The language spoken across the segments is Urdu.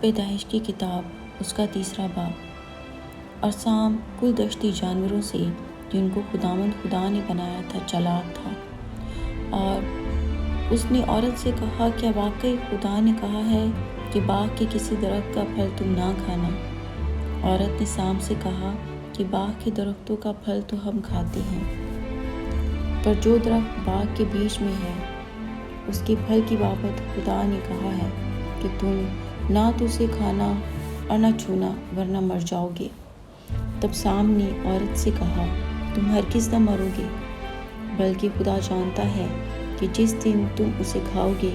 پیدائش کی کتاب اس کا 3 باب۔ اور سام کل دشتی جانوروں سے جن کو خداوند خدا نے بنایا تھا چالاک تھا، اور اس نے عورت سے کہا، کیا واقعی خدا نے کہا ہے کہ باغ کے کسی درخت کا پھل تم نہ کھانا؟ عورت نے سام سے کہا کہ باغ کے درختوں کا پھل تو ہم کھاتے ہیں، پر جو درخت باغ کے بیچ میں ہے اس کے پھل کی بابت خدا نے کہا ہے کہ تم نہ تو اسے کھانا اور نہ چھونا ورنہ مر جاؤ گے۔ تب سام نے عورت سے کہا، تم ہرگز نہ مرو گے، بلکہ خدا جانتا ہے کہ جس دن تم اسے کھاؤ گے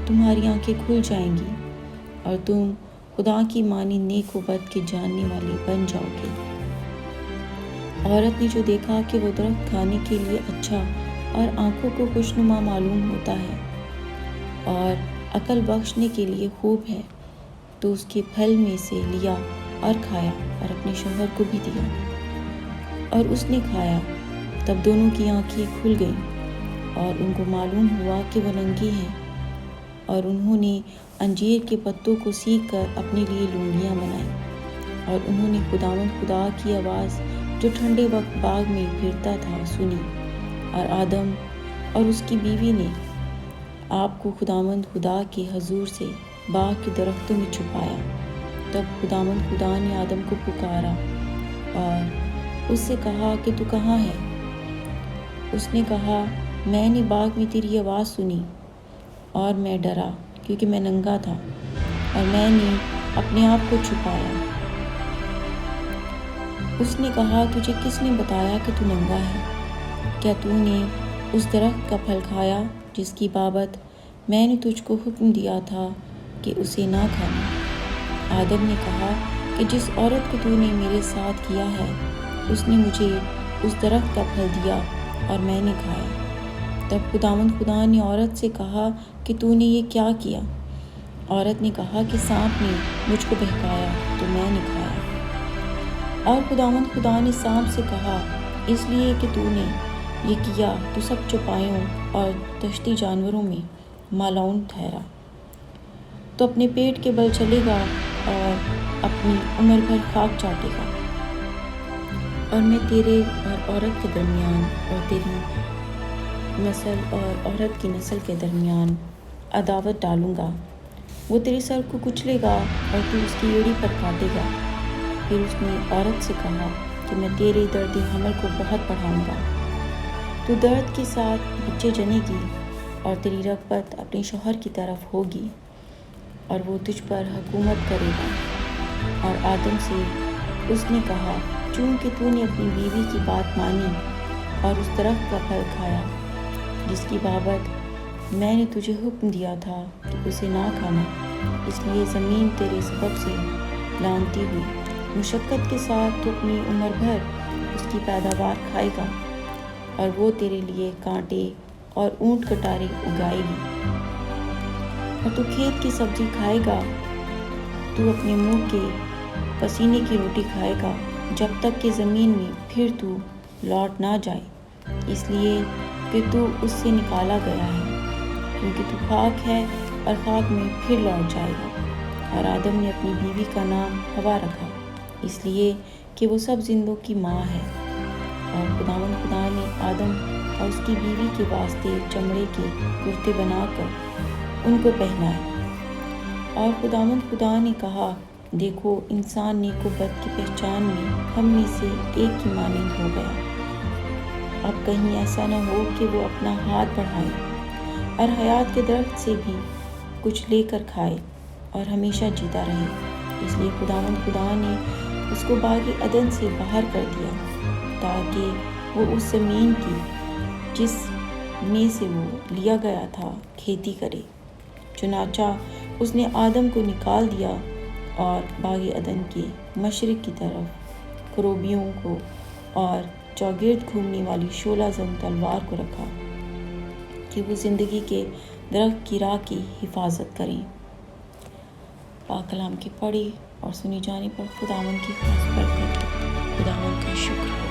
تمہاری آنکھیں کھل جائیں گی اور تم خدا کی مانند نیک و بد کے جاننے والے بن جاؤ گے۔ عورت نے جو دیکھا کہ وہ درخت کھانے کے لیے اچھا اور آنکھوں کو خوشنما معلوم ہوتا ہے اور عقل بخشنے کے لیے خوب ہے، تو اس کے پھل میں سے لیا اور کھایا اور اپنے شوہر کو بھی دیا، اور اس نے کھایا۔ تب دونوں کی آنکھیں کھل گئیں اور ان کو معلوم ہوا کہ وہ ننگے ہیں، اور انہوں نے انجیر کے پتوں کو سیکھ کر اپنے لیے لونگیاں بنائیں، اور انہوں نے خداوند خدا کی آواز جو ٹھنڈے وقت باغ میں پھرتا تھا سنی، اور آدم اور اس کی بیوی نے آپ کو خداوند خدا کے حضور سے باغ کے درختوں میں چھپایا۔ تب خداوند خدا نے آدم کو پکارا اور اس سے کہا کہ تو کہاں ہے؟ اس نے کہا، میں نے باغ میں تیری آواز سنی اور میں ڈرا کیونکہ میں ننگا تھا اور میں نے اپنے آپ کو چھپایا۔ اس نے کہا، تجھے کس نے بتایا کہ تو ننگا ہے؟ کیا تو نے اس درخت کا پھل کھایا جس کی بابت میں نے تجھ کو حکم دیا تھا کہ اسے نہ کھانا؟ آدم نے کہا کہ جس عورت کو تو نے میرے ساتھ کیا ہے اس نے مجھے اس درخت کا پھل دیا اور میں نے کھایا۔ تب خداوند خدا نے عورت سے کہا کہ تو نے یہ کیا کیا؟ عورت نے کہا کہ سانپ نے مجھ کو بہکایا تو میں نے کھایا۔ اور خداوند خدا نے سانپ سے کہا، اس لیے کہ تو نے یہ کیا تو سب چوپایوں اور دشتی جانوروں میں مالعون ٹھہرا، تو اپنے پیٹ کے بل چلے گا اور اپنی عمر بھر خاک چاٹے گا۔ اور میں تیرے اور عورت کے درمیان اور تیری نسل اور عورت کی نسل کے درمیان عداوت ڈالوں گا، وہ تیرے سر کو کچلے گا اور تو اس کی ایڑی پر کاٹے گا۔ پھر اس نے عورت سے کہا کہ میں تیرے درد حمل کو بہت بڑھاؤں گا، تو درد کے ساتھ بچے جنے گی اور تیری رغبت اپنے شوہر کی طرف ہوگی اور وہ تجھ پر حکومت کرے گا۔ اور آدم سے اس نے کہا، چونکہ تو نے اپنی بیوی کی بات مانی اور اس درخت کا پھل کھایا جس کی بابت میں نے تجھے حکم دیا تھا کہ اسے نہ کھانا، اس لیے زمین تیرے سبب سے لعنتی ہوئی، مشقت کے ساتھ تو اپنی عمر بھر اس کی پیداوار کھائے گا، اور وہ تیرے لیے کانٹے اور اونٹ کٹارے اگائے گی، اور تو کھیت کی سبزی کھائے گا، تو اپنے منہ کے پسینے کی روٹی کھائے گا جب تک کہ زمین میں پھر تو لوٹ نہ جائے، اس لیے کہ تو اس سے نکالا گیا ہے، کیونکہ تو خاک ہے اور خاک میں پھر لوٹ جائے گا۔ اور آدم نے اپنی بیوی کا نام حوا رکھا، اس لیے کہ وہ سب زندوں کی ماں ہے۔ اور خداوند خدا نے آدم اور اس کی بیوی کے واسطے چمڑے کے کرتے بنا کر ان کو پہنائے۔ اور خداوند خدا نے کہا، دیکھو انسان نیک و بد کی پہچان میں ہم میں سے ایک کی مانند ہو گیا، اب کہیں ایسا نہ ہو کہ وہ اپنا ہاتھ بڑھائے اور حیات کے درخت سے بھی کچھ لے کر کھائے اور ہمیشہ جیتا رہے۔ اس لیے خداوند خدا نے اس کو باغ عدن سے باہر کر دیا تاکہ وہ اس زمین کی جس میں سے وہ لیا گیا تھا کھیتی کرے۔ چنانچہ اس نے آدم کو نکال دیا اور باغ عدن کے مشرق کی طرف کروبیوں کو اور چوگرد گھومنے والی شعلہ زن تلوار کو رکھا کہ وہ زندگی کے درخت کی راہ کی حفاظت کریں۔ پاک کلام کے پڑھے اور سنی جانے پر خداوند کی خاص برکت۔ خداوند کا شکر۔